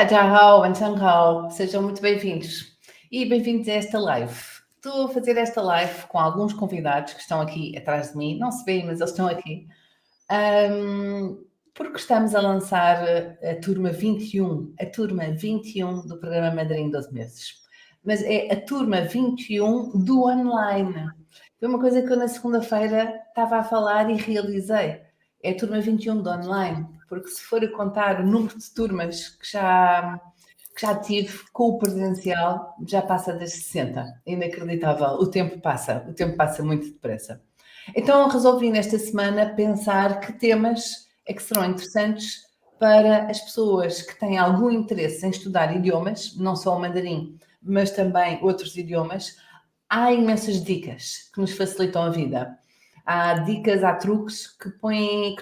Tchau, Anchang sejam muito bem-vindos e bem-vindos a esta live. Estou a fazer esta live com alguns convidados que estão aqui atrás de mim, não se veem, mas eles estão aqui, porque estamos a lançar a turma 21 do programa Madrinha 12 Meses. Mas é a turma 21 do online. Foi uma coisa que eu na segunda-feira estava a falar e realizei. É a turma 21 do online, porque se for a contar o número de turmas que já tive com o presencial, já passa das 60. Inacreditável. O tempo passa muito depressa. Então resolvi nesta semana pensar que temas é que serão interessantes para as pessoas que têm algum interesse em estudar idiomas, não só o mandarim, mas também outros idiomas. Há imensas dicas que nos facilitam a vida. Há dicas, há truques que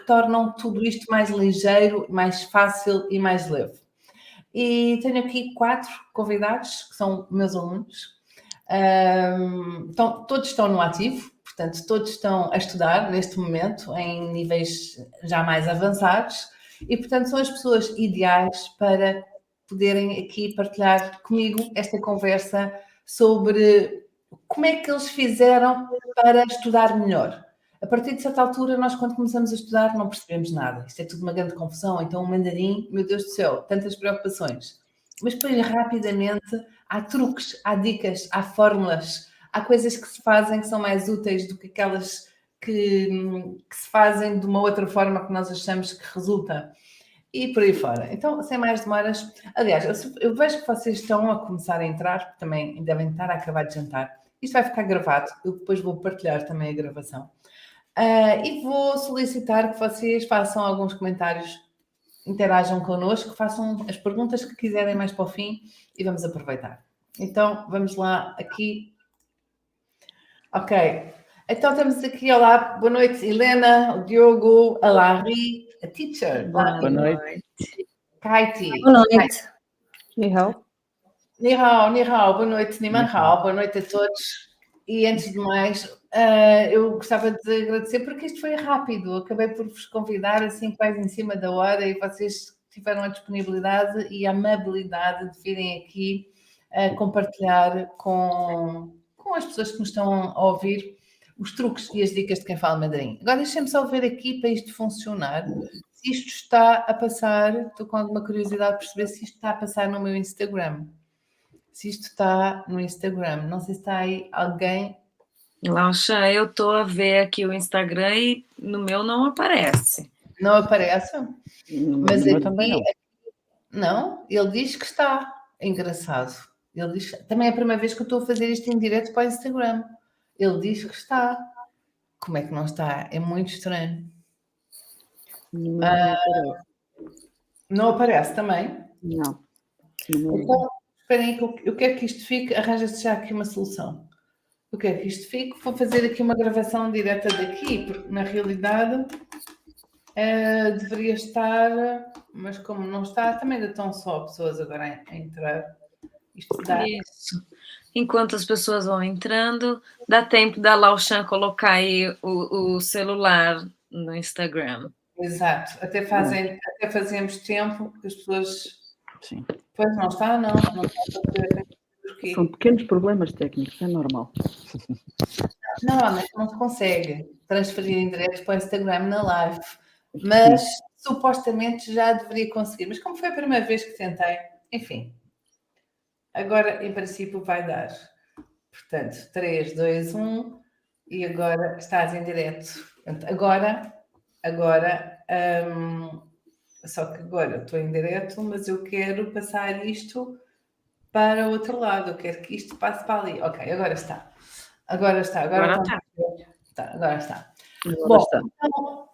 tornam tudo isto mais ligeiro, mais fácil e mais leve. E tenho aqui 4 convidados que são meus alunos. Então, todos estão no ativo, portanto, todos estão a estudar neste momento em níveis já mais avançados e, portanto, são as pessoas ideais para poderem aqui partilhar comigo esta conversa sobre como é que eles fizeram para estudar melhor. A partir de certa altura, nós quando começamos a estudar não percebemos nada. Isto é tudo uma grande confusão. Então o mandarim, meu Deus do céu, tantas preocupações. Mas depois rapidamente há truques, há dicas, há fórmulas, há coisas que se fazem que são mais úteis do que aquelas que se fazem de uma outra forma que nós achamos que resulta. E por aí fora. Então, sem mais demoras, aliás, eu vejo que vocês estão a começar a entrar, porque também devem estar a acabar de jantar. Isto vai ficar gravado, eu depois vou partilhar também a gravação. E vou solicitar que vocês façam alguns comentários, interajam connosco, façam as perguntas que quiserem mais para o fim e vamos aproveitar. Então, vamos lá aqui. Ok. Então, temos aqui, olá, boa noite, Helena, o Diogo, a Larry, a teacher. Boa noite. Kaiti. Boa noite. Ni hao. Ni hao, boa noite, Ni hao, boa noite a todos. E antes de mais, eu gostava de agradecer porque isto foi rápido. Acabei por vos convidar assim quase em cima da hora e vocês tiveram a disponibilidade e a amabilidade de virem aqui compartilhar com as pessoas que nos estão a ouvir os truques e as dicas de quem fala mandarim. Agora deixem-me só ver aqui para isto funcionar. Se isto está a passar, estou com alguma curiosidade de perceber se isto está a passar no meu Instagram. Se isto está no Instagram, não sei se está aí alguém. Laushan, eu estou a ver aqui o Instagram e no meu não aparece. Não aparece? Mas meu aqui também não. Não, ele diz que está. É engraçado. Ele diz, também é a primeira vez que eu estou a fazer isto em direto para o Instagram. Ele diz que está. Como é que não está? É muito estranho. Não aparece também? Não. Então, esperem que eu quero que isto fique, arranja-se já aqui uma solução. Eu quero que isto fique, vou fazer aqui uma gravação direta daqui, porque na realidade deveria estar, mas como não está, também ainda estão só pessoas agora a entrar. Isto dá. Isso. Enquanto as pessoas vão entrando, dá tempo da Laushan colocar aí o celular no Instagram. Exato, até fazemos tempo que as pessoas. Sim. Pois não está, não está. São pequenos problemas técnicos, é normal. Normalmente não se consegue transferir em direto para o Instagram na live, mas supostamente já deveria conseguir. Mas como foi a primeira vez que tentei, enfim, agora em princípio vai dar. Portanto, 3, 2, 1 e agora estás em direto. Portanto, agora, só que agora eu estou em direto, mas eu quero passar isto para o outro lado. Eu quero que isto passe para ali. Ok, agora está. Agora está. Agora está. Bom, então,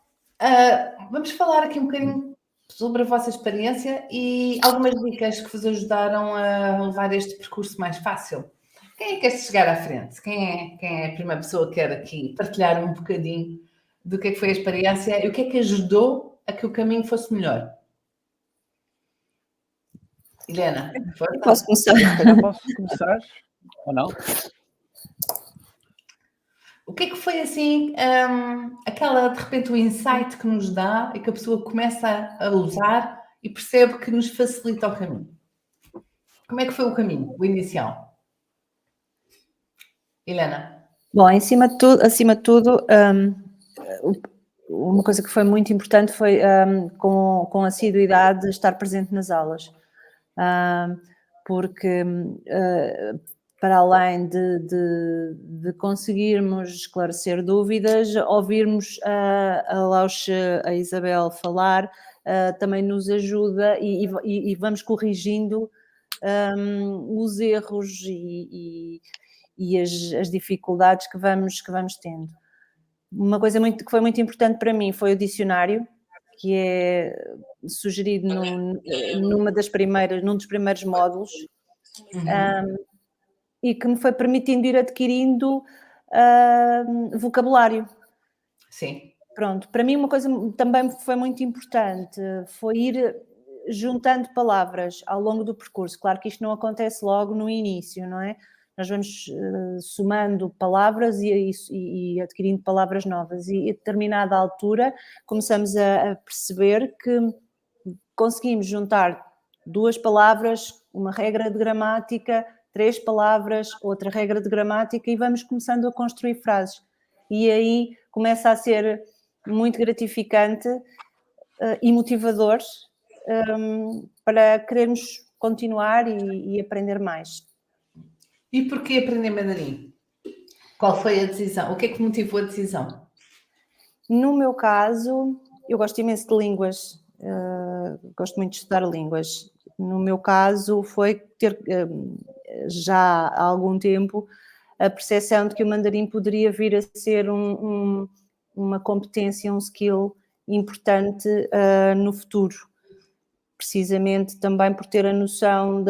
vamos falar aqui um bocadinho sobre a vossa experiência e algumas dicas que vos ajudaram a levar este percurso mais fácil. Quem é que quer chegar à frente? Quem é a primeira pessoa que quer aqui partilhar um bocadinho do que é que foi a experiência e o que é que ajudou a que o caminho fosse melhor? Helena, eu posso começar? Posso começar ou não? O que é que foi assim, aquela de repente o insight que nos dá e que a pessoa começa a usar e percebe que nos facilita o caminho? Como é que foi o caminho, o inicial? Helena? Bom, acima de tudo, uma coisa que foi muito importante foi, com assiduidade, estar presente nas aulas. Porque, para além de conseguirmos esclarecer dúvidas, ouvirmos a Isabel falar, também nos ajuda e vamos corrigindo os erros e as dificuldades que vamos tendo. Uma coisa que foi muito importante para mim foi o dicionário, que é sugerido num dos primeiros módulos, e que me foi permitindo ir adquirindo vocabulário. Sim. Pronto, para mim uma coisa também foi muito importante, foi ir juntando palavras ao longo do percurso. Claro que isto não acontece logo no início, não é? Nós vamos somando palavras e adquirindo palavras novas e a determinada altura começamos a perceber que conseguimos juntar 2 palavras, uma regra de gramática, 3 palavras, outra regra de gramática e vamos começando a construir frases. E aí começa a ser muito gratificante e motivador para querermos continuar e aprender mais. E porquê aprender mandarim? Qual foi a decisão? O que é que motivou a decisão? No meu caso, eu gosto imenso de línguas, gosto muito de estudar línguas. No meu caso, foi ter já há algum tempo a percepção de que o mandarim poderia vir a ser uma competência, um skill importante no futuro. Precisamente também por ter a noção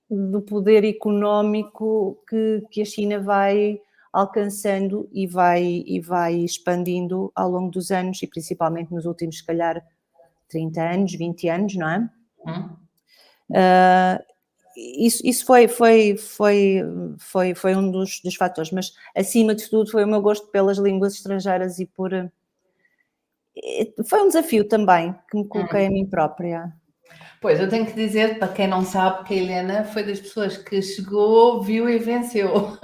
do poder económico que a China vai alcançando e vai expandindo ao longo dos anos e principalmente nos últimos, se calhar, 30 anos, 20 anos, não é? Isso foi um dos fatores, mas acima de tudo foi o meu gosto pelas línguas estrangeiras e foi um desafio também que me coloquei a mim própria. Pois, eu tenho que dizer, para quem não sabe, que a Helena foi das pessoas que chegou, viu e venceu.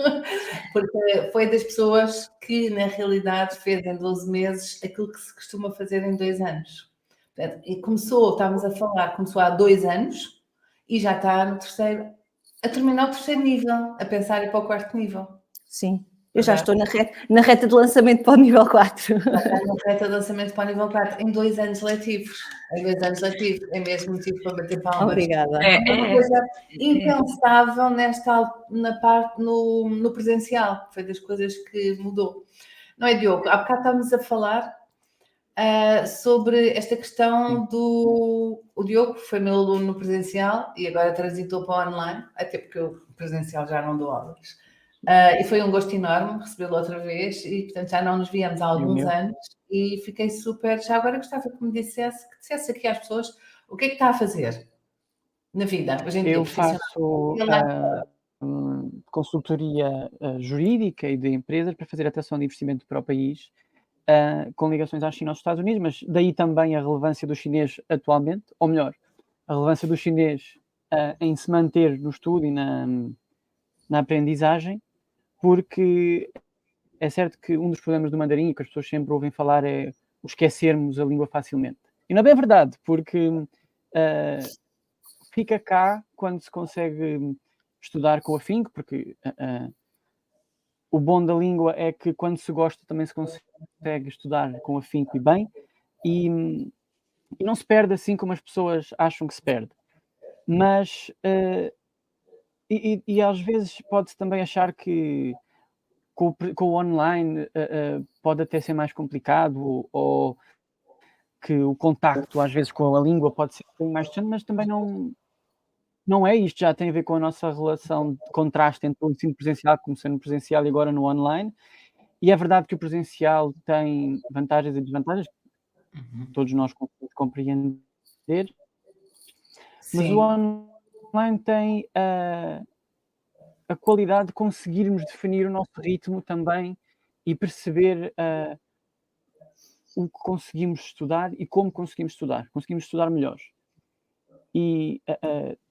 Porque foi das pessoas que, na realidade, fez em 12 meses aquilo que se costuma fazer em 2 anos. Portanto, e estávamos a falar, começou há 2 anos e já está no terceiro, a terminar o terceiro nível, a pensar em ir para o quarto nível. Sim, eu já estou na reta de lançamento para o nível 4. Já está na reta de lançamento para o nível 4 em 2 anos letivos. Em 2 anos letivos, é mesmo motivo para bater palmas. Obrigada. Uma coisa impensável no presencial, foi das coisas que mudou. Não é, Diogo? Há bocado estávamos a falar sobre esta questão o Diogo foi meu aluno no presencial e agora transitou para o online, até porque eu presencial já não dou aulas. E foi um gosto enorme recebê-lo outra vez e, portanto, já não nos víamos há alguns anos e fiquei super... Já agora gostava que me dissesse aqui às pessoas o que é que está a fazer na vida, hoje em dia. Eu faço consultoria jurídica e de empresas para fazer atração de investimento para o país, com ligações à China e aos Estados Unidos, mas daí também a relevância do chinês atualmente, ou melhor, a relevância do chinês em se manter no estudo e na aprendizagem, porque é certo que um dos problemas do mandarim, que as pessoas sempre ouvem falar, é o esquecermos a língua facilmente. E não é bem verdade, porque fica cá quando se consegue estudar com afinco, porque o bom da língua é que quando se gosta também se consegue estudar com afinco e bem, e não se perde assim como as pessoas acham que se perde. Mas e às vezes pode-se também achar que com o online pode até ser mais complicado, ou que o contacto às vezes com a língua pode ser um bocadinho mais distante, mas também não é. Isto já tem a ver com a nossa relação de contraste entre o ensino presencial, que começou no presencial e agora no online. E é verdade que o presencial tem vantagens e desvantagens, todos nós conseguimos compreender, mas o online tem a qualidade de conseguirmos definir o nosso ritmo também e perceber o que conseguimos estudar e como conseguimos estudar. Conseguimos estudar melhor. e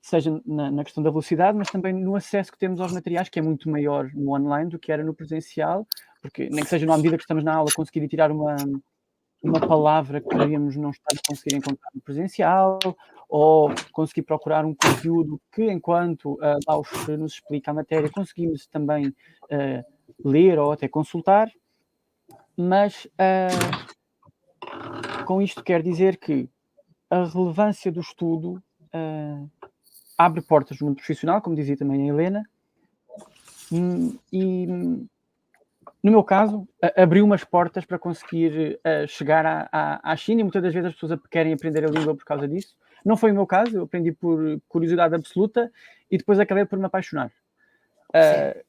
seja na questão da velocidade, mas também no acesso que temos aos materiais, que é muito maior no online do que era no presencial, porque nem que seja na medida que estamos na aula conseguir tirar uma palavra que poderíamos não estar a conseguir encontrar no presencial, ou conseguir procurar um conteúdo que, enquanto Laus nos explica a matéria, conseguimos também ler ou até consultar, mas com isto quer dizer que a relevância do estudo abre portas no mundo profissional, como dizia também a Helena, e no meu caso, abriu umas portas para conseguir chegar à China, e muitas das vezes as pessoas querem aprender a língua por causa disso. Não foi o meu caso, eu aprendi por curiosidade absoluta e depois acabei por me apaixonar.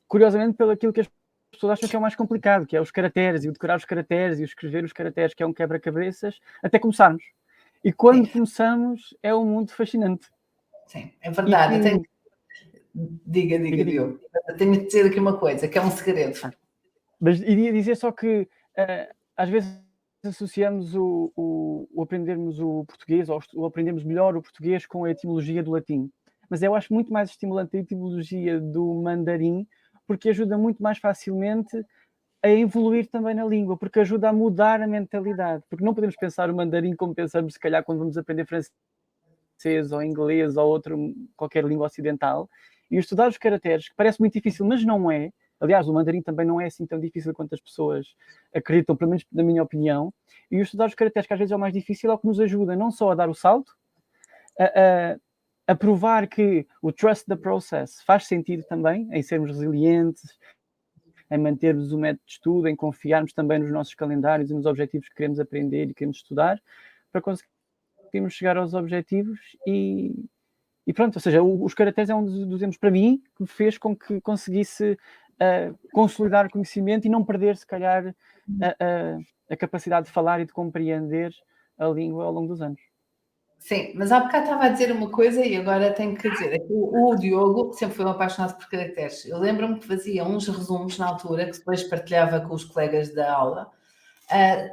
Curiosamente, pelo aquilo que as pessoas acham que é o mais complicado, que é os caracteres, e o decorar os caracteres, e o escrever os caracteres, que é um quebra-cabeças, até começarmos. E quando começamos, é um mundo fascinante. Sim, é verdade. Diga, Diogo. Eu tenho de dizer aqui uma coisa, que é um segredo. Mas iria dizer só que às vezes associamos o aprendermos o português ou aprendermos melhor o português com a etimologia do latim. Mas eu acho muito mais estimulante a etimologia do mandarim, porque ajuda muito mais facilmente a evoluir também na língua, porque ajuda a mudar a mentalidade. Porque não podemos pensar o mandarim como pensamos, se calhar, quando vamos aprender francês ou inglês ou qualquer língua ocidental. E estudar os caracteres, que parece muito difícil, mas não é. Aliás, o mandarim também não é assim tão difícil quanto as pessoas acreditam, pelo menos na minha opinião. E estudar os caracteres, que às vezes é o mais difícil, é o que nos ajuda não só a dar o salto, a provar que o trust the process faz sentido também, em sermos resilientes, em mantermos o método de estudo, em confiarmos também nos nossos calendários e nos objetivos que queremos aprender e queremos estudar, para conseguirmos chegar aos objetivos e pronto. Ou seja, os caracteres é um dos exemplos, para mim, que fez com que conseguisse consolidar o conhecimento e não perder, se calhar, a capacidade de falar e de compreender a língua ao longo dos anos. Sim, mas há bocado estava a dizer uma coisa e agora tenho que dizer. O Diogo sempre foi um apaixonado por caracteres. Eu lembro-me que fazia uns resumos na altura, que depois partilhava com os colegas da aula,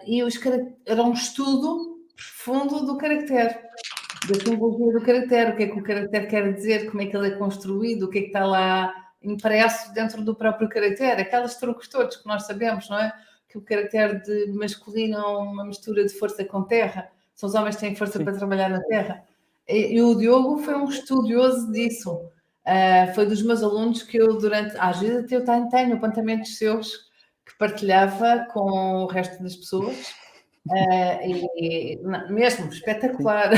e era um estudo profundo do caractere, da simbologia do caractere, o que é que o caractere quer dizer, como é que ele é construído, o que é que está lá impresso dentro do próprio caractere, aquelas truques todos que nós sabemos, não é? Que o caractere de masculino é uma mistura de força com terra, são os homens que têm força para trabalhar na terra. E o Diogo foi um estudioso disso. Foi dos meus alunos que eu, às vezes até eu tenho apontamentos seus que partilhava com o resto das pessoas. Mesmo espetacular.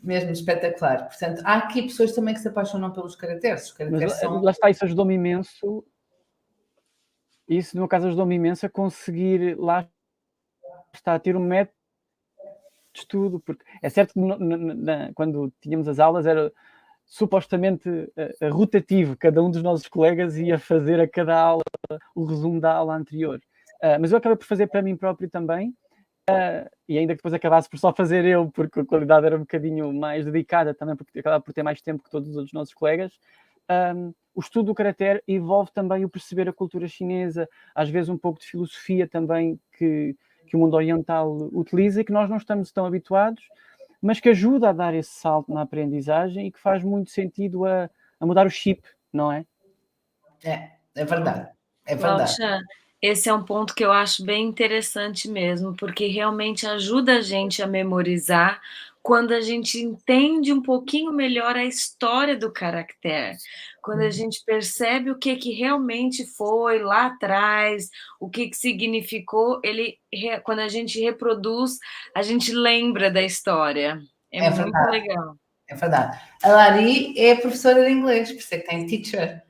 Mesmo espetacular. Portanto, há aqui pessoas também que se apaixonam pelos caracteres. Os caracteres mas lá está, isso ajudou-me imenso. Isso, no meu caso, ajudou-me imenso a conseguir lá está a ter um método de estudo, porque é certo que quando tínhamos as aulas era supostamente rotativo, cada um dos nossos colegas ia fazer a cada aula o resumo da aula anterior, mas eu acabei por fazer para mim próprio também, e ainda que depois acabasse por só fazer eu, porque a qualidade era um bocadinho mais dedicada também, porque acabava por ter mais tempo que todos os outros nossos colegas. O estudo do caractere envolve também o perceber a cultura chinesa, às vezes um pouco de filosofia também que o mundo oriental utiliza e que nós não estamos tão habituados, mas que ajuda a dar esse salto na aprendizagem e que faz muito sentido a mudar o chip, não é? É verdade. É verdade. Laushan, esse é um ponto que eu acho bem interessante mesmo, porque realmente ajuda a gente a memorizar quando a gente entende um pouquinho melhor a história do caractere, quando a gente percebe o que realmente foi lá atrás, o que significou, quando a gente reproduz, a gente lembra da história. É muito legal. É verdade. A Lari é professora de inglês, por isso é que tem teacher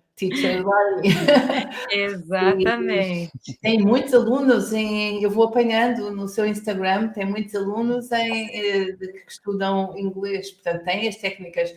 Lari. Exatamente. Tem muitos alunos eu vou apanhando no seu Instagram, tem muitos alunos que estudam inglês, portanto, tem as técnicas.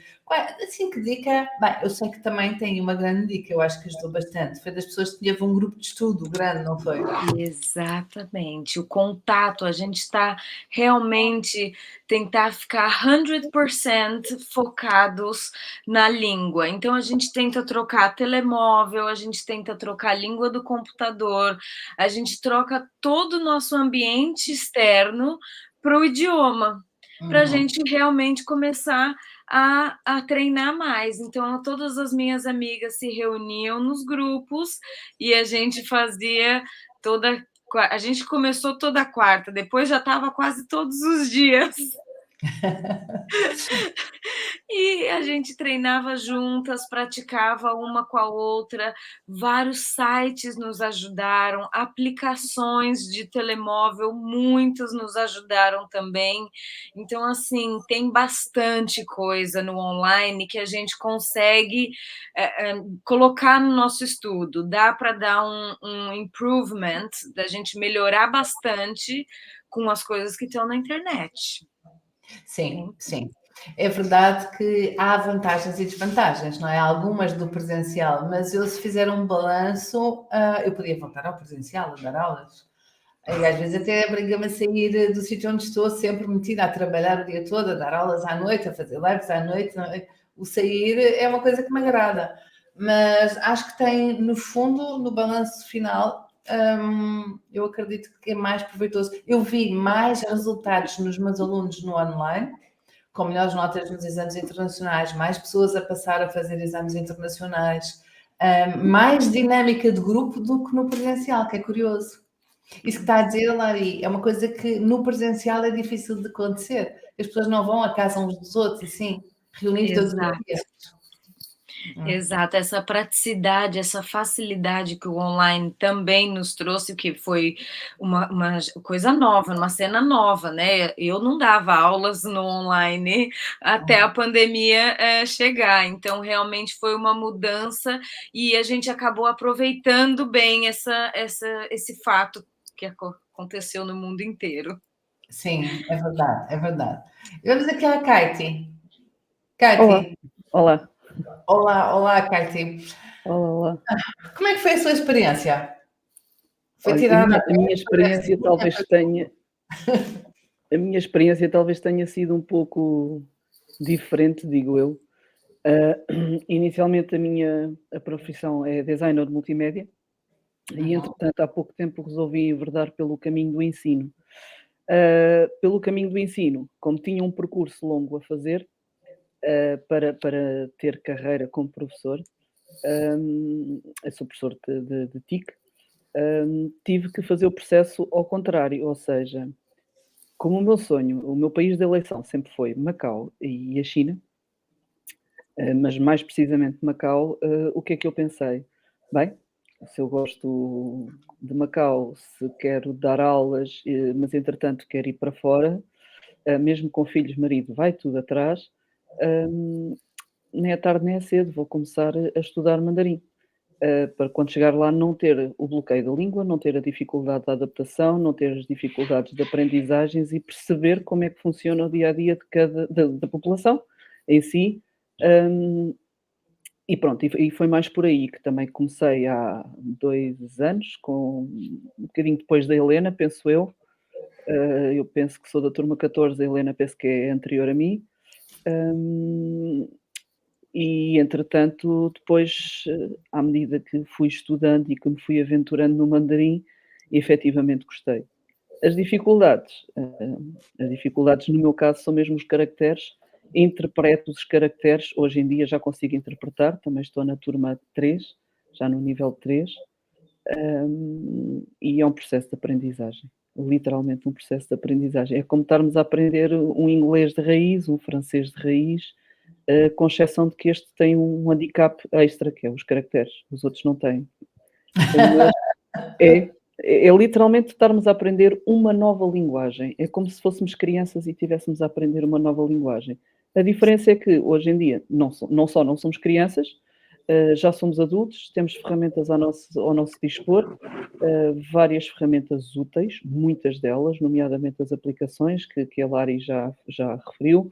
Assim, que dica? Bem, eu sei que também tem uma grande dica, eu acho que ajudou bastante. Foi das pessoas que teve um grupo de estudo grande, não foi? Exatamente. O contato, a gente está realmente tentar ficar 100% focados na língua. Então, a gente tenta trocar telemóvel, a gente tenta trocar a língua do computador, a gente troca todo o nosso ambiente externo para o idioma, para a gente realmente começar a treinar mais. Então, todas as minhas amigas se reuniam nos grupos e a gente fazia a gente começou toda quarta, depois já estava quase todos os dias. E a gente treinava juntas, praticava uma com a outra, vários sites nos ajudaram, aplicações de telemóvel, muitas nos ajudaram também. Então, assim, tem bastante coisa no online que a gente consegue colocar no nosso estudo. Dá para dar um improvement, da gente melhorar bastante com as coisas que estão na internet. Sim, sim. É verdade que há vantagens e desvantagens, não é? Algumas do presencial, mas eu, se fizer um balanço, eu podia voltar ao presencial, a dar aulas. E às vezes até obriga-me a sair do sítio onde estou, sempre metida a trabalhar o dia todo, a dar aulas à noite, a fazer lives à noite. O sair é uma coisa que me agrada, mas acho que tem, no fundo, no balanço final, eu acredito que é mais proveitoso. Eu vi mais resultados nos meus alunos no online, com melhores notas nos exames internacionais, mais pessoas a passar a fazer exames internacionais, mais dinâmica de grupo do que no presencial, que é curioso. Isso que está a dizer, Lari, é uma coisa que no presencial é difícil de acontecer. As pessoas não vão à casa uns dos outros, e sim, reunir todos os dias. Exato, essa praticidade, essa facilidade que o online também nos trouxe, que foi uma coisa nova, uma cena nova, né? Eu não dava aulas no online até a pandemia chegar, então realmente foi uma mudança e a gente acabou aproveitando bem esse fato que aconteceu no mundo inteiro. Sim, é verdade, é verdade. Vamos aqui à Katie. Katie. Olá. Olá, olá, Katie. Olá. Como é que foi a sua experiência? Foi Olha, tirar a minha experiência talvez tenha sido um pouco diferente, digo eu. Inicialmente a profissão é designer de multimédia e, entretanto, há pouco tempo resolvi enverdar pelo caminho do ensino. Pelo caminho do ensino, como tinha um percurso longo a fazer para ter carreira como professor, eu sou professor de TIC, tive que fazer o processo ao contrário, ou seja, como o meu sonho, o meu país de eleição sempre foi Macau e a China, mas mais precisamente Macau, o que é que eu pensei? Bem, se eu gosto de Macau, se quero dar aulas, mas entretanto quero ir para fora, mesmo com filhos, marido, vai tudo atrás, nem é tarde nem é cedo, vou começar a estudar mandarim. Para quando chegar lá não ter o bloqueio da língua, não ter a dificuldade da adaptação, não ter as dificuldades de aprendizagens e perceber como é que funciona o dia-a-dia da população em si. E pronto, e foi mais por aí que também comecei há 2 anos, com um bocadinho depois da Helena, penso eu. Eu penso que sou da turma 14, a Helena penso que é anterior a mim. E, entretanto, depois, à medida que fui estudando e que me fui aventurando no mandarim, efetivamente gostei. As dificuldades no meu caso são mesmo os caracteres. Interpreto os caracteres, hoje em dia já consigo interpretar, também estou na turma 3, já no nível 3, e é um processo de aprendizagem, literalmente um processo de aprendizagem. É como estarmos a aprender um inglês de raiz, um francês de raiz, com exceção de que este tem um handicap extra, que é os caracteres, os outros não têm. Mas é literalmente estarmos a aprender uma nova linguagem. É como se fôssemos crianças e estivéssemos a aprender uma nova linguagem. A diferença é que, hoje em dia, não só não somos crianças, já somos adultos, temos ferramentas ao nosso dispor, várias ferramentas úteis, muitas delas, nomeadamente as aplicações que a Lari já referiu,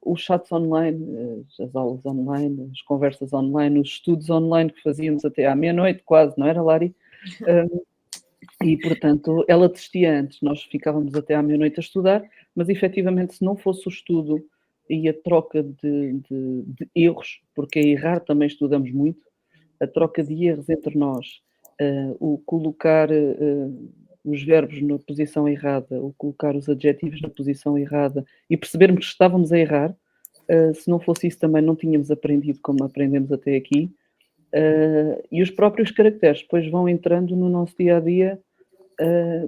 os chats online, as aulas online, as conversas online, os estudos online que fazíamos até à meia-noite quase, não era, Lari? E, portanto, ela desistia antes, nós ficávamos até à meia-noite a estudar, mas efetivamente se não fosse o estudo e a troca de erros, porque a errar também estudamos muito, a troca de erros entre nós, o colocar os verbos na posição errada, o colocar os adjetivos na posição errada e percebermos que estávamos a errar, Se não fosse isso, também não tínhamos aprendido como aprendemos até aqui. E os próprios caracteres depois vão entrando no nosso dia a dia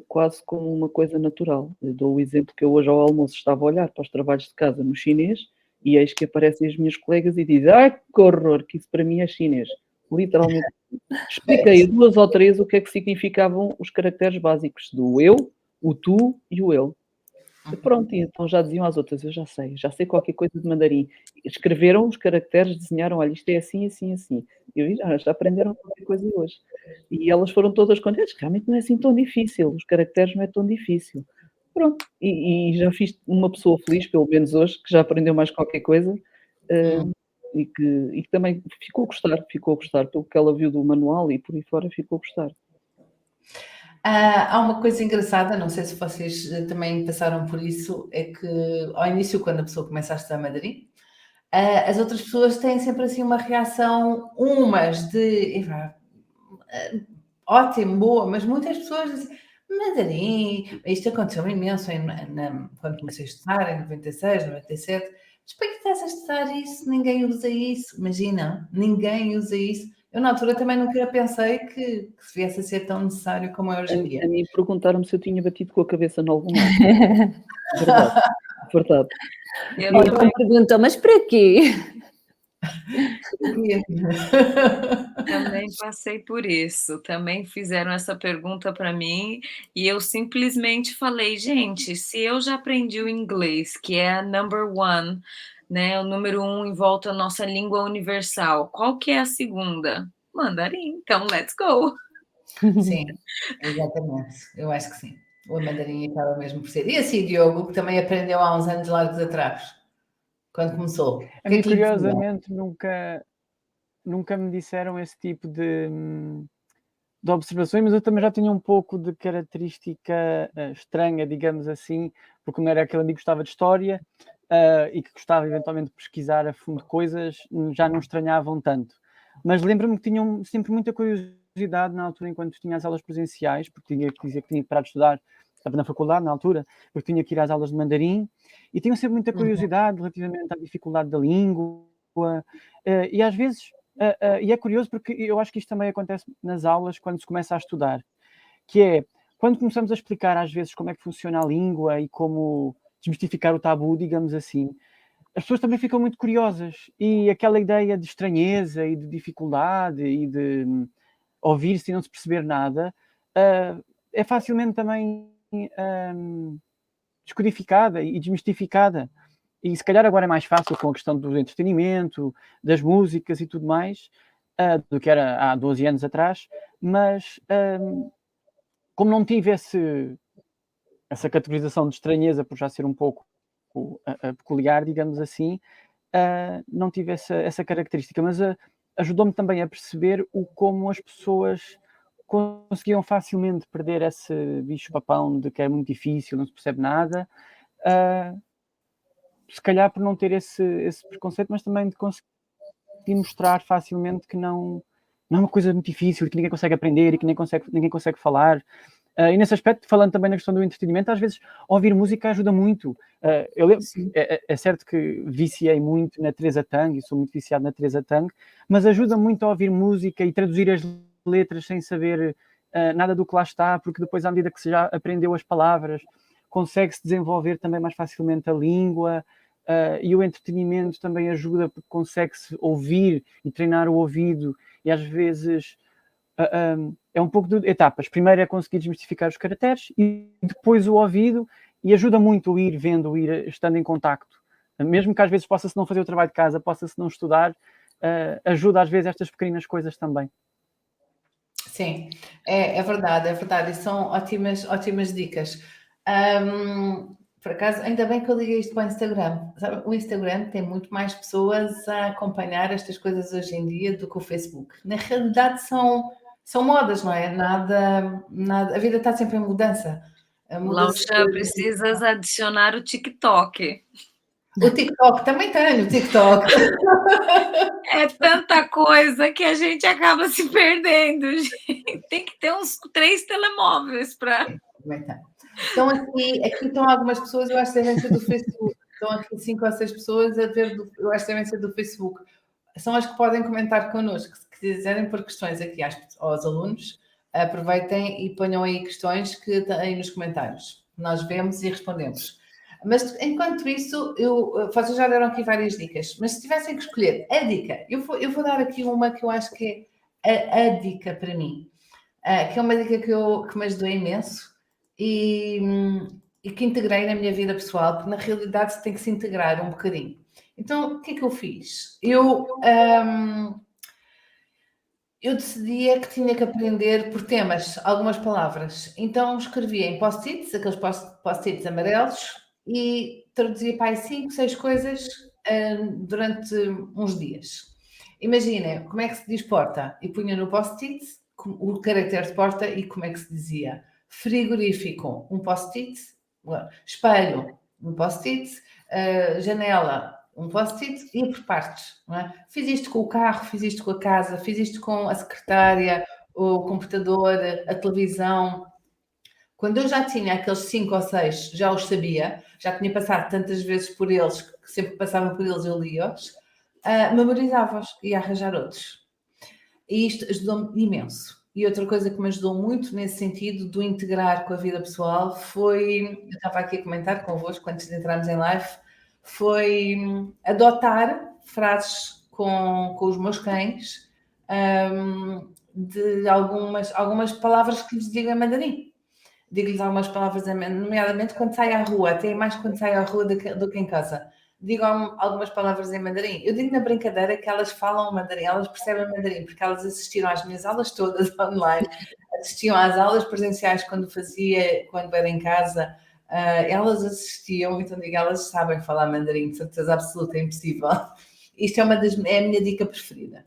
quase como uma coisa natural. Eu dou o exemplo que eu hoje ao almoço estava a olhar para os trabalhos de casa no chinês e eis que aparecem as minhas colegas e dizem: ai, que horror, que isso para mim é chinês. Literalmente. Expliquei 2 ou 3 o que é que significavam os caracteres básicos do eu, o tu e o ele. E pronto, e então já diziam às outras: eu já sei qualquer coisa de mandarim. Escreveram os caracteres, desenharam: olha, isto é assim, assim, assim. E eu já aprenderam qualquer coisa hoje. E elas foram todas contentes, realmente não é assim tão difícil, os caracteres não é tão difícil. Pronto, e já fiz uma pessoa feliz, pelo menos hoje, que já aprendeu mais qualquer coisa, e que também ficou a gostar pelo que ela viu do manual e por aí fora ficou a gostar. Há uma coisa engraçada, não sei se vocês também passaram por isso, é que ao início, quando a pessoa começa a estudar mandarim, as outras pessoas têm sempre assim uma reação, umas de ótimo, boa, mas muitas pessoas dizem mandarim, isto aconteceu imenso quando comecei a estudar, em 96, 97. Mas para que estás a estudar isso? Ninguém usa isso. Imagina, ninguém usa isso. Eu, na altura, também nunca pensei que viesse a ser tão necessário como é hoje em dia. A mim perguntaram-me se eu tinha batido com a cabeça em algum lado. Verdade, verdade. Eu Ou então perguntam, mas para quê? também passei por isso, também fizeram essa pergunta para mim e eu simplesmente falei: "Gente, se eu já aprendi o inglês, que é a number one, né, o número 1 em volta à nossa língua universal, qual que é a segunda? Mandarim, então let's go". Sim, exatamente. Eu acho que sim. O mandarim acaba mesmo por ser. E assim, Diogo, que também aprendeu há uns anos largos atrás, quando começou. O A que é mim, que lhe diziam? curiosamente, nunca me disseram esse tipo de observações, mas eu também já tinha um pouco de característica estranha, digamos assim, porque como era aquele amigo que gostava de história e que gostava eventualmente de pesquisar a fundo coisas, já não estranhavam tanto. Mas lembro-me que tinham sempre muita curiosidade na altura, enquanto tinha as aulas presenciais, porque tinha que dizer que tinha que parar de estudar, estava na faculdade na altura, porque tinha que ir às aulas de mandarim, e tinham sempre muita curiosidade relativamente à dificuldade da língua, e às vezes e é curioso porque eu acho que isto também acontece nas aulas quando se começa a estudar, que é quando começamos a explicar às vezes como é que funciona a língua e como desmistificar o tabu, digamos assim, as pessoas também ficam muito curiosas e aquela ideia de estranheza e de dificuldade e de ouvir-se e não se perceber nada é facilmente também descodificada e desmistificada. E se calhar agora é mais fácil com a questão do entretenimento, das músicas e tudo mais, do que era há 12 anos atrás, mas como não tive essa categorização de estranheza por já ser um pouco peculiar, digamos assim, não tive essa característica, mas ajudou-me também a perceber como as pessoas conseguiam facilmente perder esse bicho-papão de que é muito difícil, não se percebe nada, se calhar por não ter esse preconceito, mas também de conseguir mostrar facilmente que não é uma coisa muito difícil e que ninguém consegue aprender e que ninguém consegue falar. E nesse aspecto, falando também na questão do entretenimento, às vezes ouvir música ajuda muito. Eu lembro, é certo que viciei muito na Teresa Tang, e sou muito viciado na Teresa Tang, mas ajuda muito a ouvir música e traduzir as letras sem saber nada do que lá está, porque depois, à medida que se já aprendeu as palavras, consegue-se desenvolver também mais facilmente a língua. E o entretenimento também ajuda porque consegue-se ouvir e treinar o ouvido e às vezes é um pouco de etapas. Primeiro é conseguir desmistificar os caracteres e depois o ouvido, e ajuda muito o ir vendo, o ir estando em contacto. Mesmo que às vezes possa-se não fazer o trabalho de casa, possa-se não estudar, ajuda às vezes estas pequenas coisas também. Sim, é verdade, é verdade. E são ótimas dicas. Por acaso, ainda bem que eu liguei isto para o Instagram. Sabe, o Instagram tem muito mais pessoas a acompanhar estas coisas hoje em dia do que o Facebook. Na realidade, são modas, não é? Nada, a vida está sempre em mudança. Laucha, precisas adicionar o TikTok. O TikTok, também tenho o TikTok. É tanta coisa que a gente acaba se perdendo, gente. Tem que ter uns 3 telemóveis para... Então, aqui estão algumas pessoas, eu acho que devem ser do Facebook. estão aqui 5 ou 6 pessoas a ver, eu acho que devem ser do Facebook. São as que podem comentar connosco, se quiserem pôr questões aqui aos alunos, aproveitem e ponham aí questões que têm nos comentários. Nós vemos e respondemos. Mas enquanto isso, vocês já deram aqui várias dicas, mas se tivessem que escolher a dica, eu vou dar aqui uma que eu acho que é a dica para mim, que é uma dica que me ajudou imenso e que integrei na minha vida pessoal, porque na realidade se tem que se integrar um bocadinho. Então, o que é que eu fiz? Eu decidia que tinha que aprender por temas algumas palavras. Então escrevia em post-its, aqueles post-its amarelos, e traduzia para aí 5, 6 coisas durante uns dias. Imaginem, como é que se diz porta? E punha no post-it o caractere de porta e como é que se dizia. Frigorífico, um post-it. Espelho, um post-it. Janela, um post-it e por partes, não é? Fiz isto com o carro, fiz isto com a casa, fiz isto com a secretária, o computador, a televisão. Quando eu já tinha aqueles 5 ou 6, já os sabia, já tinha passado tantas vezes por eles, que sempre que passava por eles eu lia-os, memorizava-os e ia arranjar outros. E isto ajudou-me imenso. E outra coisa que me ajudou muito nesse sentido do integrar com a vida pessoal foi, eu estava aqui a comentar convosco antes de entrarmos em live, foi adotar frases com os meus cães de algumas palavras que lhes digo em mandarim. Digo-lhes algumas palavras, nomeadamente quando saio à rua, até mais quando saio à rua do que em casa. Digo algumas palavras em mandarim. Eu digo na brincadeira que elas falam mandarim, elas percebem mandarim, porque elas assistiram às minhas aulas todas online, assistiam às aulas presenciais quando era em casa, elas assistiam, então digo, elas sabem falar mandarim, de certeza absoluta, é impossível. Isto é a minha dica preferida.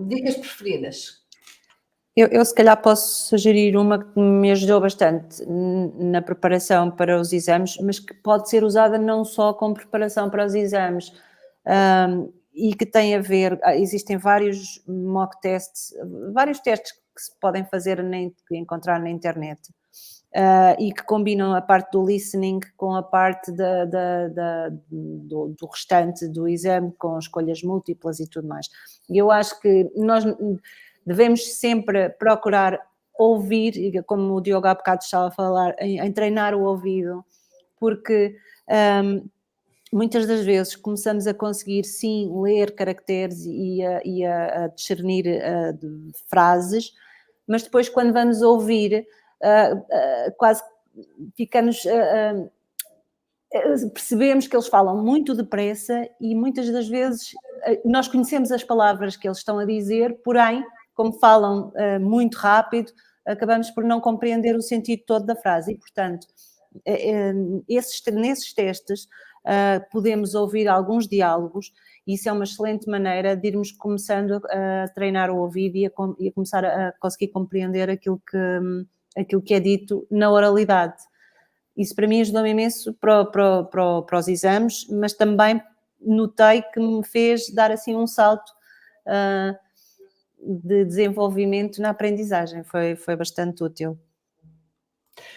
Dicas preferidas? Eu se calhar posso sugerir uma que me ajudou bastante na preparação para os exames, mas que pode ser usada não só como preparação para os exames, e que tem a ver, existem vários mock tests, vários testes que se podem fazer, encontrar na internet, e que combinam a parte do listening com a parte do restante do exame, com escolhas múltiplas e tudo mais. E eu acho que nós devemos sempre procurar ouvir, como o Diogo há bocado estava a falar, em treinar o ouvido, porque muitas das vezes começamos a conseguir, sim, ler caracteres e a discernir frases, mas depois quando vamos ouvir, quase ficamos... percebemos que eles falam muito depressa e muitas das vezes nós conhecemos as palavras que eles estão a dizer, porém, como falam muito rápido, acabamos por não compreender o sentido todo da frase e, portanto, nesses testes podemos ouvir alguns diálogos e isso é uma excelente maneira de irmos começando a treinar o ouvido e a começar a conseguir compreender aquilo que é dito na oralidade. Isso para mim ajudou-me imenso para os exames, mas também notei que me fez dar assim um salto de desenvolvimento na aprendizagem, foi bastante útil.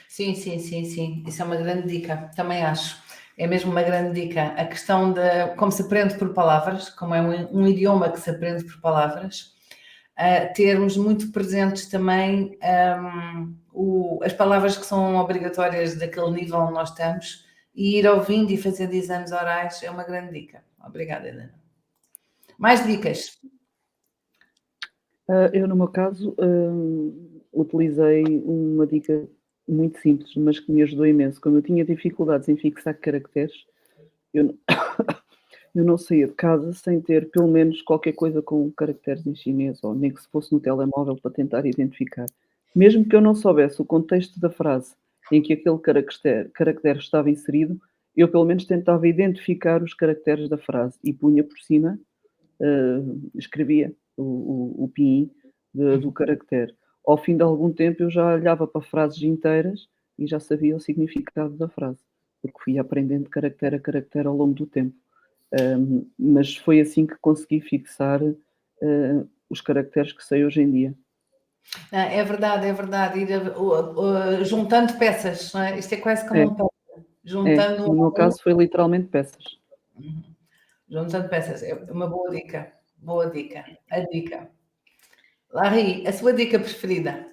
Sim, isso é uma grande dica, também acho. É mesmo uma grande dica. A questão de como se aprende por palavras, como é um idioma que se aprende por palavras, termos muito presentes também as palavras que são obrigatórias daquele nível onde nós estamos e ir ouvindo e fazendo exames orais é uma grande dica. Obrigada, Helena. Mais dicas? Eu, no meu caso, utilizei uma dica muito simples, mas que me ajudou imenso. Como eu tinha dificuldades em fixar caracteres, eu não saía de casa sem ter pelo menos qualquer coisa com caracteres em chinês, ou nem que se fosse no telemóvel para tentar identificar. Mesmo que eu não soubesse o contexto da frase em que aquele caractere estava inserido, eu pelo menos tentava identificar os caracteres da frase e punha por cima, escrevia o pinyin do caractere. Ao fim de algum tempo eu já olhava para frases inteiras e já sabia o significado da frase, porque fui aprendendo caractere a caractere ao longo do tempo. Mas foi assim que consegui fixar os caracteres que sei hoje em dia. É verdade, ir juntando peças, não é? Isto é quase como um puzzle. juntando no meu caso foi literalmente peças. juntando peças. É uma boa dica. Boa dica. A dica. Larry, a sua dica preferida?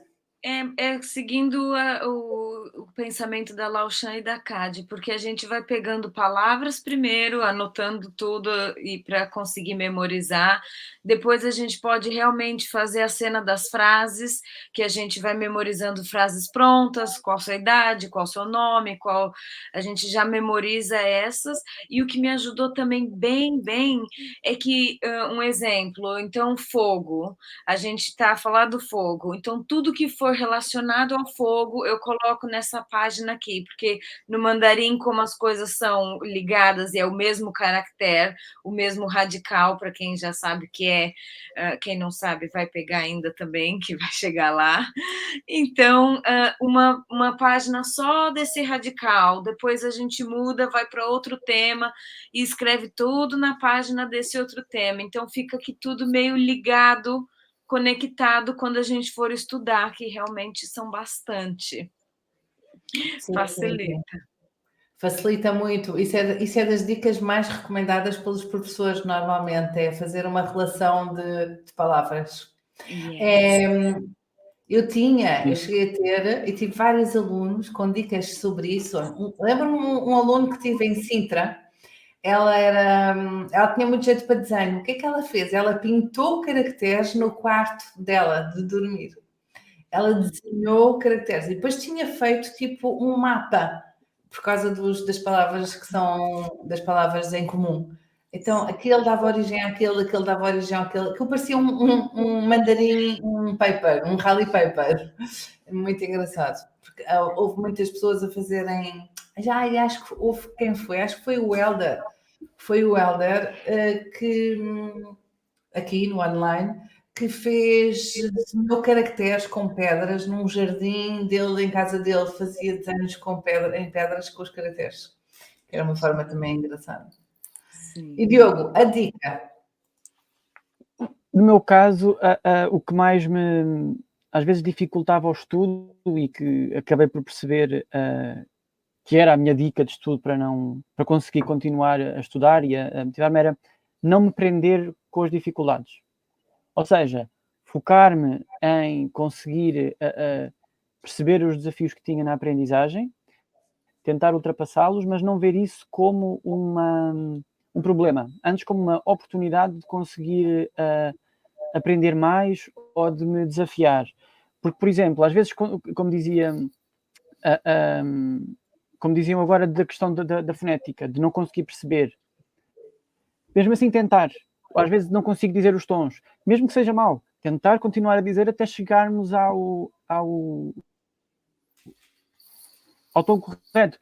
É seguindo o pensamento da Lao Shan e da Cade, porque a gente vai pegando palavras primeiro, anotando tudo e para conseguir memorizar. Depois a gente pode realmente fazer a cena das frases, que a gente vai memorizando frases prontas, qual sua idade, qual seu nome, qual a gente já memoriza essas. E o que me ajudou também bem é que um exemplo, então fogo. A gente está a falar do fogo, então tudo que for relacionado ao fogo eu coloco nessa página aqui, porque no mandarim, como as coisas são ligadas e é o mesmo caractere, o mesmo radical, para quem já sabe que é, quem não sabe vai pegar ainda também, que vai chegar lá. Então, uma página só desse radical, depois a gente muda, vai para outro tema e escreve tudo na página desse outro tema. Então, fica aqui tudo meio ligado, conectado quando a gente for estudar, que realmente são bastante. Sim, Facilita. Facilita muito. Isso é das dicas mais recomendadas pelos professores normalmente, é fazer uma relação de palavras. Yes. Eu cheguei a ter, e tive vários alunos com dicas sobre isso. Lembro-me um aluno que tive em Sintra, ela tinha muito jeito para desenho. O que é que ela fez? Ela pintou caracteres no quarto dela de dormir. Ela desenhou caracteres e depois tinha feito tipo um mapa por causa das palavras que são das palavras em comum. Então, aquele dava origem àquele, aquele dava origem àquele, que parecia um mandarim, um paper, um rally paper. Muito engraçado, porque houve muitas pessoas a fazerem. Já, e acho que houve quem foi, acho que foi o Helder. Foi o Helder que aqui no online que desenhou caracteres com pedras num jardim dele, em casa dele, fazia desenhos em pedras com os caracteres. Que era uma forma também engraçada. Sim. E Diogo, a dica? No meu caso, o que mais me, às vezes, dificultava o estudo e que acabei por perceber que era a minha dica de estudo para conseguir continuar a estudar e a motivar-me era não me prender com as dificuldades. Ou seja, focar-me em conseguir perceber os desafios que tinha na aprendizagem, tentar ultrapassá-los, mas não ver isso como um problema, antes como uma oportunidade de conseguir aprender mais ou de me desafiar. Porque, por exemplo, às vezes, como diziam agora da questão da fonética, de não conseguir perceber, mesmo assim tentar, às vezes não consigo dizer os tons, mesmo que seja mal, tentar continuar a dizer até chegarmos ao tom correto.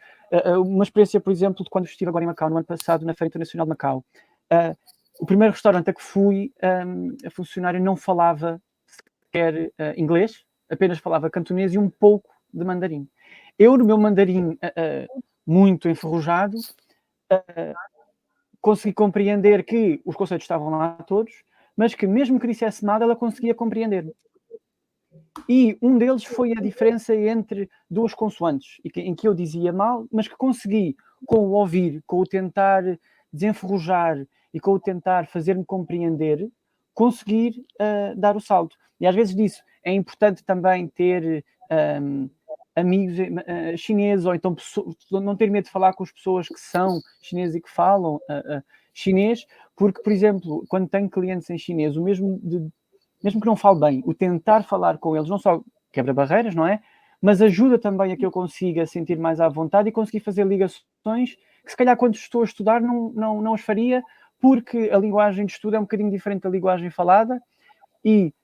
Uma experiência, por exemplo, de quando estive agora em Macau, no ano passado, na Feira Internacional de Macau. O primeiro restaurante a que fui, a funcionária não falava sequer inglês, apenas falava cantonês e um pouco de mandarim. Eu, no meu mandarim muito enferrujado, consegui compreender que os conceitos estavam lá todos, mas que mesmo que dissesse nada, ela conseguia compreender. E um deles foi a diferença entre duas consoantes, em que eu dizia mal, mas que consegui, com o ouvir, com o tentar desenferrujar e com o tentar fazer-me compreender, conseguir dar o salto. E às vezes disso é importante também ter amigos chineses, ou então não ter medo de falar com as pessoas que são chineses e que falam chinês, porque, por exemplo, quando tenho clientes em chinês, mesmo que não fale bem, o tentar falar com eles não só quebra barreiras, não é? Mas ajuda também a que eu consiga sentir mais à vontade e conseguir fazer ligações que se calhar quando estou a estudar não as faria, porque a linguagem de estudo é um bocadinho diferente da linguagem falada, e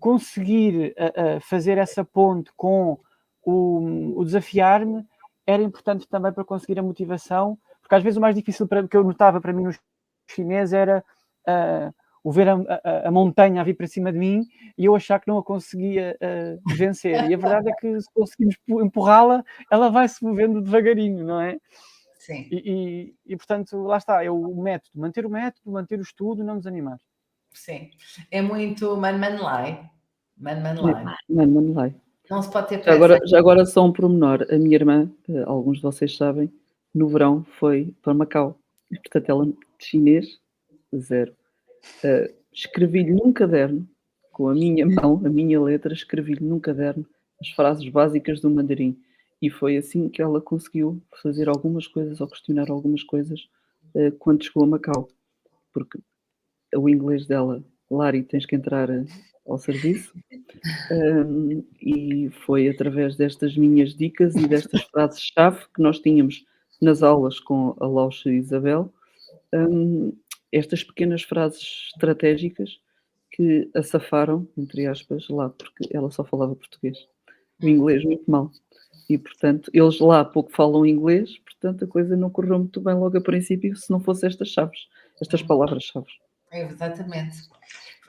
conseguir fazer essa ponte com o desafiar-me era importante também para conseguir a motivação, porque às vezes o mais difícil que eu notava para mim no chinês era o ver a montanha a vir para cima de mim e eu achar que não a conseguia vencer. E a verdade é que se conseguimos empurrá-la, ela vai se movendo devagarinho, não é? Sim. E portanto, lá está, é o método, manter o estudo, não desanimar. Sim. É muito manmanlai. Manmanlai. Não se pode ter pressa. Já agora só um pormenor. A minha irmã, alguns de vocês sabem, no verão foi para Macau. E, portanto, ela de chinês, zero. Escrevi-lhe num caderno, com a minha mão, a minha letra, escrevi-lhe num caderno as frases básicas do mandarim. E foi assim que ela conseguiu fazer algumas coisas ou questionar algumas coisas quando chegou a Macau. Porque o inglês dela, Lari, tens que entrar ao serviço. E foi através destas minhas dicas e destas frases-chave que nós tínhamos nas aulas com a Lausche e Isabel, estas pequenas frases estratégicas que a safaram, entre aspas, lá, porque ela só falava português. O inglês muito mal. E, portanto, eles lá pouco falam inglês, portanto, a coisa não correu muito bem logo a princípio, se não fosse estas chaves, estas palavras-chave. Exatamente.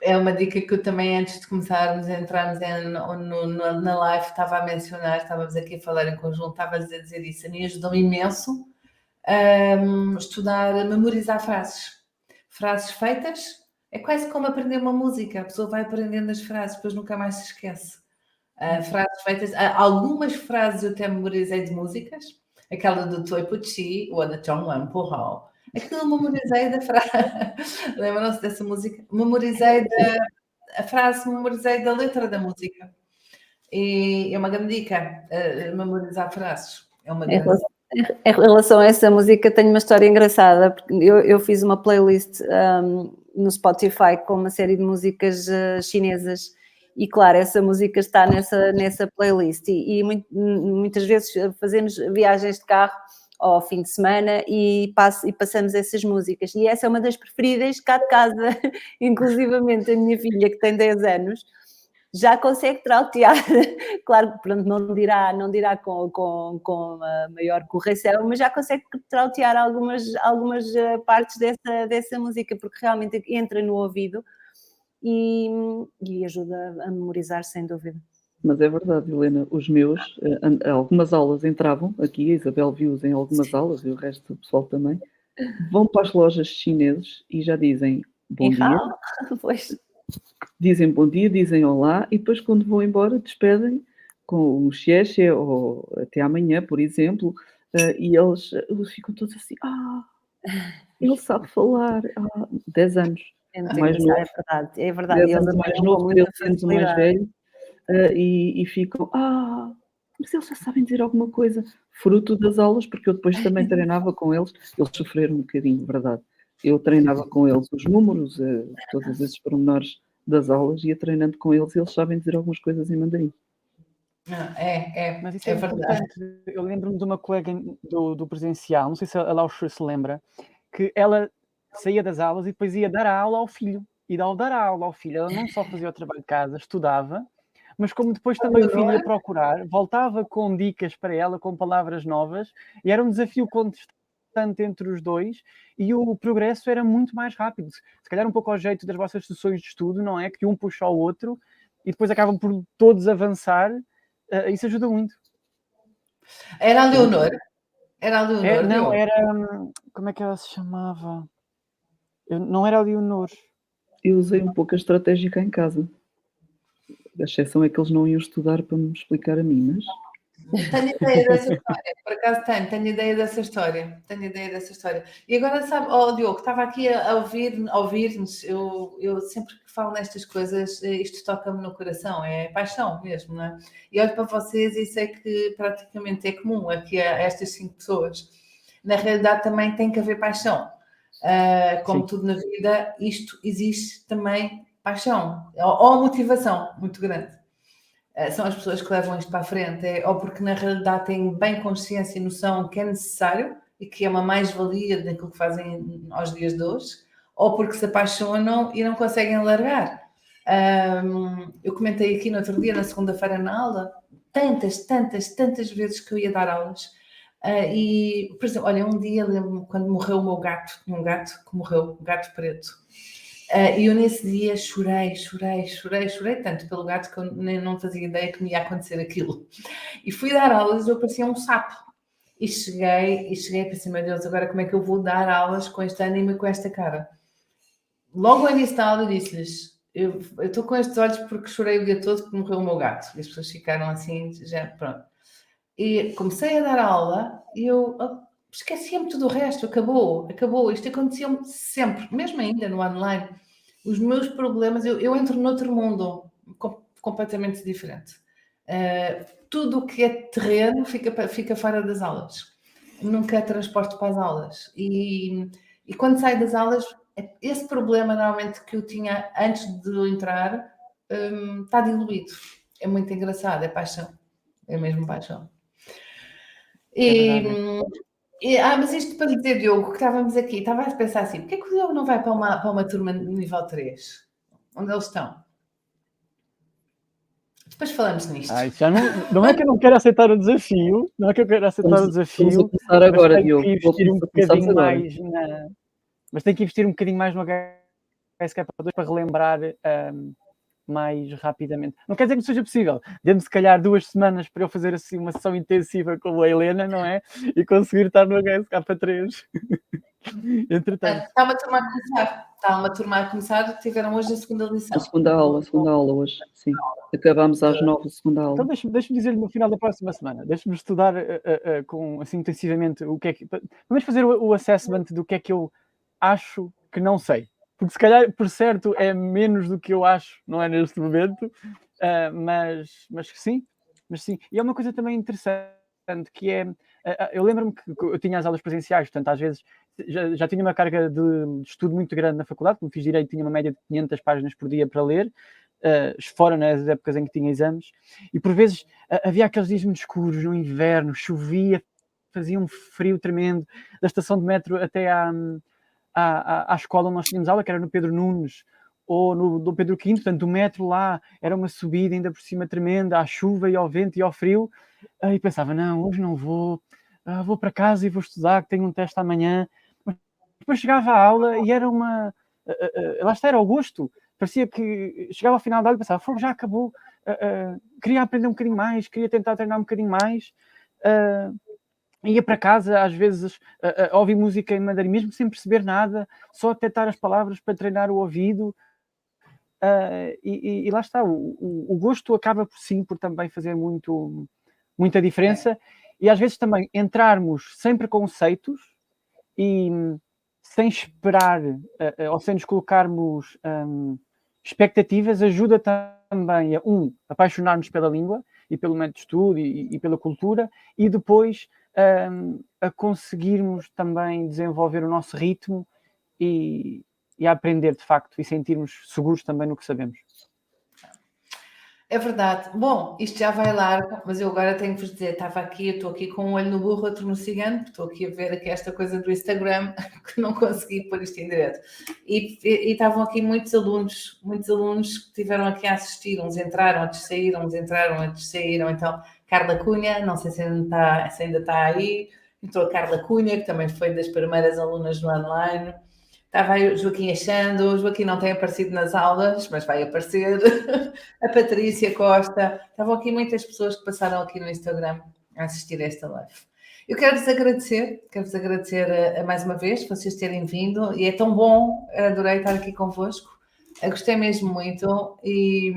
É uma dica que eu também, antes de começarmos a entrarmos na live, estava a mencionar, estávamos aqui a falar em conjunto, estava a dizer isso. A mim ajudou imenso a estudar, a memorizar frases. Frases feitas é quase como aprender uma música. A pessoa vai aprendendo as frases, depois nunca mais se esquece. Frases feitas, algumas frases eu até memorizei de músicas, aquela do Toi Puchi ou da Chong Wan Po Hao. Aquilo memorizei da frase. Lembram-se dessa música? Memorizei a frase, memorizei da letra da música. E é uma grande dica, memorizar frases. É uma grande dica. Em relação a essa música, tenho uma história engraçada, porque eu fiz uma playlist no Spotify com uma série de músicas chinesas e, claro, essa música está nessa playlist e muitas vezes fazemos viagens de carro ao fim de semana e passamos essas músicas e essa é uma das preferidas cá de casa, inclusivamente a minha filha que tem 10 anos já consegue trautear, claro que pronto, não dirá com a maior correção, mas já consegue trautear algumas partes dessa música, porque realmente entra no ouvido e ajuda a memorizar, sem dúvida. Mas é verdade, Helena, os meus, algumas aulas entravam, aqui a Isabel viu-os em algumas aulas e o resto do pessoal também, vão para as lojas chinesas e já dizem bom dia. Pois. Dizem bom dia, dizem olá e depois quando vão embora despedem com o xiexe ou até amanhã, por exemplo, e eles ficam todos assim, ele sabe falar, 10 anos. É muito mais engraçado, novo, é verdade. 10 anos mais novo, 13 anos o mais velho, e ficam, mas eles já sabem dizer alguma coisa, fruto das aulas, porque eu depois também treinava com eles sofreram um bocadinho, verdade. Eu treinava com eles os números, todos esses pormenores das aulas, ia treinando com eles e eles sabem dizer algumas coisas em mandarim. Mas isso é importante. Eu lembro-me de uma colega do presencial, não sei se a Lausche se lembra, que ela saía das aulas e depois ia dar a aula ao filho. E ao dar a aula ao filho, ela não só fazia o trabalho de casa, estudava, mas como depois também o filho ia procurar, voltava com dicas para ela, com palavras novas, e era um desafio constante entre os dois, e o progresso era muito mais rápido. Se calhar um pouco ao jeito das vossas sessões de estudo, não é? Que um puxa ao outro, e depois acabam por todos avançar. Isso ajuda muito. Era a Leonor? Era a Leonor? Não, era... Como é que ela se chamava? Não era a Leonor. Eu usei um pouco a estratégia cá em casa. A exceção é que eles não iam estudar para me explicar a mim, mas... Tenho ideia dessa história, por acaso tenho ideia dessa história. E agora, sabe, Diogo, estava aqui a ouvir-nos, eu sempre que falo nestas coisas, isto toca-me no coração, é paixão mesmo, não é? E olho para vocês e sei que praticamente é comum aqui a estas 5 pessoas. Na realidade também tem que haver paixão. Como tudo na vida, isto existe também paixão, ou motivação muito grande. São as pessoas que levam isto para a frente, ou porque na realidade têm bem consciência e noção que é necessário e que é uma mais-valia daquilo que fazem aos dias de hoje, ou porque se apaixonam e não conseguem largar. Eu comentei aqui no outro dia, na segunda-feira na aula, tantas vezes que eu ia dar aulas. E, por exemplo, olha, um dia lembro-me quando morreu o meu gato, um gato que morreu, um gato preto. E eu nesse dia chorei tanto pelo gato que eu nem não fazia ideia que me ia acontecer aquilo. E fui dar aulas e eu parecia um sapo. E cheguei e pensei, meu Deus, agora como é que eu vou dar aulas com este ânimo e com esta cara? Logo ao início da aula disse-lhes, eu estou com estes olhos porque chorei o dia todo porque morreu o meu gato. E as pessoas ficaram assim, já pronto. E comecei a dar aula e eu esquecia-me tudo o resto, acabou. Isto acontecia-me sempre, mesmo ainda no online. Os meus problemas, eu entro noutro mundo completamente diferente. Tudo o que é terreno fica fora das aulas. Nunca transporto para as aulas. E quando saio das aulas, esse problema normalmente que eu tinha antes de entrar está diluído. É muito engraçado, é paixão. É mesmo paixão. Mas isto para dizer, Diogo, que estávamos aqui, estava a pensar assim, porquê que o Diogo não vai para uma turma de nível 3? Onde eles estão? Depois falamos nisto. Já não é que eu não quero aceitar o desafio, Vamos a começar agora, mas tenho Diogo. que investir um Começamos bocadinho agora. mais mas tenho que investir um bocadinho mais no HSK2 para relembrar mais rapidamente. Não quer dizer que não seja possível. Dê-me se calhar 2 semanas para eu fazer assim uma sessão intensiva com a Helena, não é? E conseguir estar no HSK3. Entretanto. Está uma turma a começar. Tiveram hoje a segunda lição. A segunda aula hoje, sim. Acabámos às 9 a segunda aula. Então deixa-me dizer-lhe no final da próxima semana. Deixa-me estudar assim intensivamente o que é que... Vamos fazer o assessment do que é que eu acho que não sei. Porque se calhar, por certo, é menos do que eu acho, não é neste momento, mas sim. E é uma coisa também interessante, que é... eu lembro-me que eu tinha as aulas presenciais, portanto, às vezes já tinha uma carga de estudo muito grande na faculdade, como fiz Direito, tinha uma média de 500 páginas por dia para ler, fora nas épocas em que tinha exames, e por vezes havia aqueles dias muito escuros, no inverno, chovia, fazia um frio tremendo, da estação de metro até à escola onde nós tínhamos aula, que era no Pedro Nunes, ou no Dom Pedro V, portanto, do metro lá era uma subida ainda por cima tremenda, à chuva e ao vento e ao frio, e pensava, não, hoje não vou para casa e vou estudar, que tenho um teste amanhã. Mas depois chegava à aula e era uma... lá está, era o gosto. Parecia que chegava ao final da aula e pensava, fogo, já acabou, queria aprender um bocadinho mais, queria tentar treinar um bocadinho mais. Ia para casa, às vezes, ouvir música em mandarim, mesmo sem perceber nada, só detectar as palavras para treinar o ouvido. E lá está, o gosto acaba por também fazer muita diferença. E às vezes também entrarmos sem preconceitos e sem esperar ou sem nos colocarmos expectativas ajuda também a apaixonar-nos pela língua e pelo método de estudo e pela cultura, e depois a conseguirmos também desenvolver o nosso ritmo e a aprender de facto e sentirmos seguros também no que sabemos. É verdade. Bom, isto já vai largo, mas eu agora tenho que vos dizer, estou aqui com um olho no burro, outro no cigano, porque estou aqui a ver aqui esta coisa do Instagram, que não consegui pôr isto em direto. E estavam aqui muitos alunos que estiveram aqui a assistir, uns entraram, outros saíram, então Carla Cunha, não sei se ainda está aí, entrou a Carla Cunha, que também foi das primeiras alunas no online. Estava aí o Joaquim Achando, o Joaquim não tem aparecido nas aulas, mas vai aparecer. A Patrícia Costa. Estavam aqui muitas pessoas que passaram aqui no Instagram a assistir a esta live. Eu quero-vos agradecer mais uma vez vocês terem vindo, e é tão bom, adorei estar aqui convosco. Gostei mesmo muito, e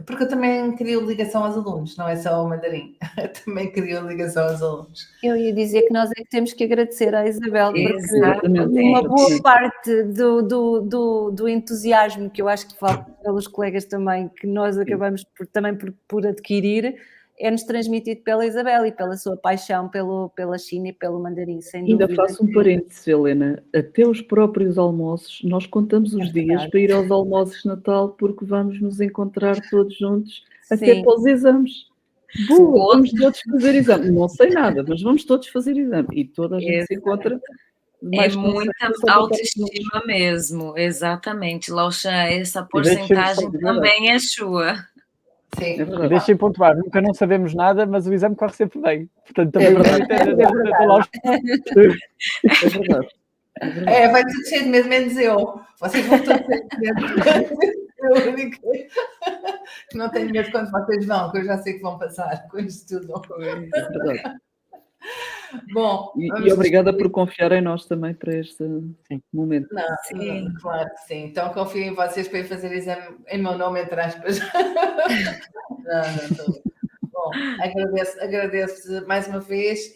porque eu também crio ligação aos alunos, não é só o mandarim, também crio ligação aos alunos. Eu ia dizer que nós é que temos que agradecer à Isabel, porque uma boa parte do entusiasmo que eu acho que falta pelos colegas também, que nós acabamos por adquirir, é-nos transmitido pela Isabel e pela sua paixão pela China e pelo mandarim, sem dúvida. Ainda faço um parênteses, Helena. Até os próprios almoços, nós contamos os dias para ir aos almoços de Natal, porque vamos nos encontrar todos juntos, até para os exames. Boa, vamos todos fazer exame. Não sei nada, mas vamos todos fazer exame. E toda a gente se encontra. É muita autoestima mesmo, exatamente. Lauchan, essa porcentagem também é sua. Sim. É deixem pontuar, nunca não sabemos nada, mas o exame corre sempre bem. Portanto, também é verdade. Vai tudo cheio de medo, menos eu. Vocês vão todos ter medo. Eu único que não tenho medo quando vocês vão, que eu já sei que vão passar com isto tudo. É verdade. Bom, e obrigada por confiar em nós também para este momento. Sim, claro que sim. Então confio em vocês para ir fazer exame em meu nome, entre aspas. Não. Bom, agradeço mais uma vez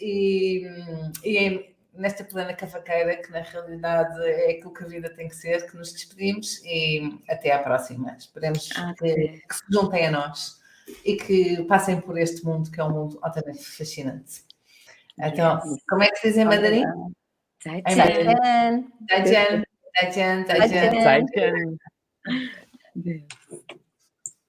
nesta plena cavaqueira, que na realidade é aquilo que a vida tem que ser, que nos despedimos e até à próxima. Esperemos que se juntem a nós e que passem por este mundo, que é um mundo altamente fascinante. Então, como é que se diz em mandarim? Zaijian. Zaijian. Zaijian. Zaijian. Zaijian. Yes.